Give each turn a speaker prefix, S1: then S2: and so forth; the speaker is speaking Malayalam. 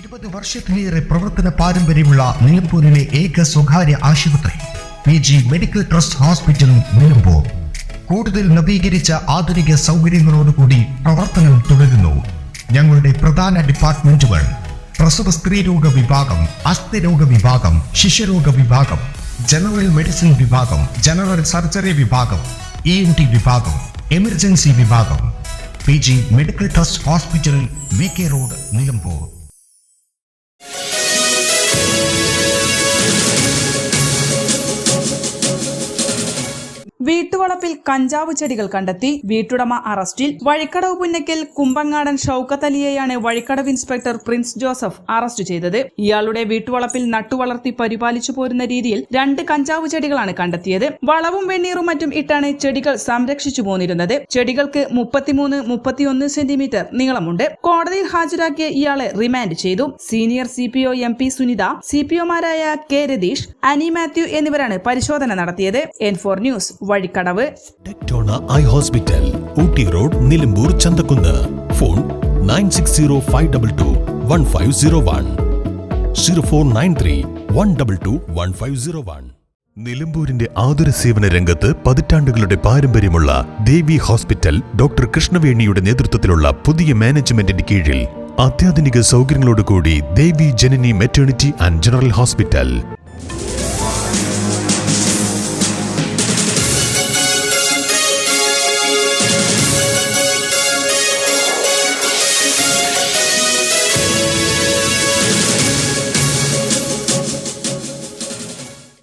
S1: 20 വർഷത്തിലേറെ പ്രവർത്തന പാരമ്പര്യമുള്ള നിലമ്പൂരിലെ ഏക സ്വകാര്യ ആശുപത്രി PG medical trust hospital Nilambur കൂടുതൽ നവീകരിച്ച ആധുനിക സൗകര്യങ്ങളോടുകൂടി പ്രവർത്തനം തുടരുന്നു. ഞങ്ങളുടെ പ്രധാന ഡിപ്പാർട്ട്മെന്റുകൾ പ്രസവ സ്ത്രീരോഗ വിഭാഗം, അസ്ഥിരോഗ വിഭാഗം, ശിശുരോഗ വിഭാഗം, ജനറൽ മെഡിസിൻ വിഭാഗം, ജനറൽ സർജറി വിഭാഗം, ENT വിഭാഗം, എമർജൻസി വിഭാഗം. PG medical trust hospital, VK road, Nilambur.
S2: വീട്ടുവളപ്പിൽ കഞ്ചാവ് ചെടികൾ കണ്ടെത്തി, വീട്ടുടമ അറസ്റ്റിൽ. വഴിക്കടവ് പുന്നക്കൽ കുമ്പങ്ങാടൻ ഷൌക്കത്ത് അലിയെയാണ് വഴിക്കടവ് ഇൻസ്പെക്ടർ പ്രിൻസ് ജോസഫ് അറസ്റ്റ് ചെയ്തത്. ഇയാളുടെ വീട്ടുവളപ്പിൽ നട്ടുവളർത്തി പരിപാലിച്ചു പോരുന്ന രീതിയിൽ 2 കഞ്ചാവ് ചെടികളാണ് കണ്ടെത്തിയത്. വളവും വെണ്ണീറും മറ്റും ഇട്ടാണ് ചെടികൾ സംരക്ഷിച്ചു പോന്നിരുന്നത്. ചെടികൾക്ക് 33-31 സെന്റിമീറ്റർ നീളമുണ്ട്. കോടതിയിൽ ഹാജരാക്കിയ ഇയാളെ റിമാൻഡ് ചെയ്തു. സീനിയർ CPO MP സുനിത, CPOമാരായ K രതീഷ്, അനി മാത്യു എന്നിവരാണ് പരിശോധന നടത്തിയത്. N4 news, Vazhikkadavu.
S3: Tectona eye hospital, Ooty road, Nilambur, Chanthakkunnu. Phone 9605221501 0493-122-1501. നിലമ്പൂരിന്റെ ആതുര സേവന രംഗത്ത് പതിറ്റാണ്ടുകളുടെ പാരമ്പര്യമുള്ള ദേവി ഹോസ്പിറ്റൽ ഡോക്ടർ കൃഷ്ണവേണിയുടെ നേതൃത്വത്തിലുള്ള പുതിയ മാനേജ്മെന്റിന്റെ കീഴിൽ അത്യാധുനിക സൗകര്യങ്ങളോടുകൂടി ദേവി ജനനി മെറ്റേണിറ്റി ആൻഡ് ജനറൽ ഹോസ്പിറ്റൽ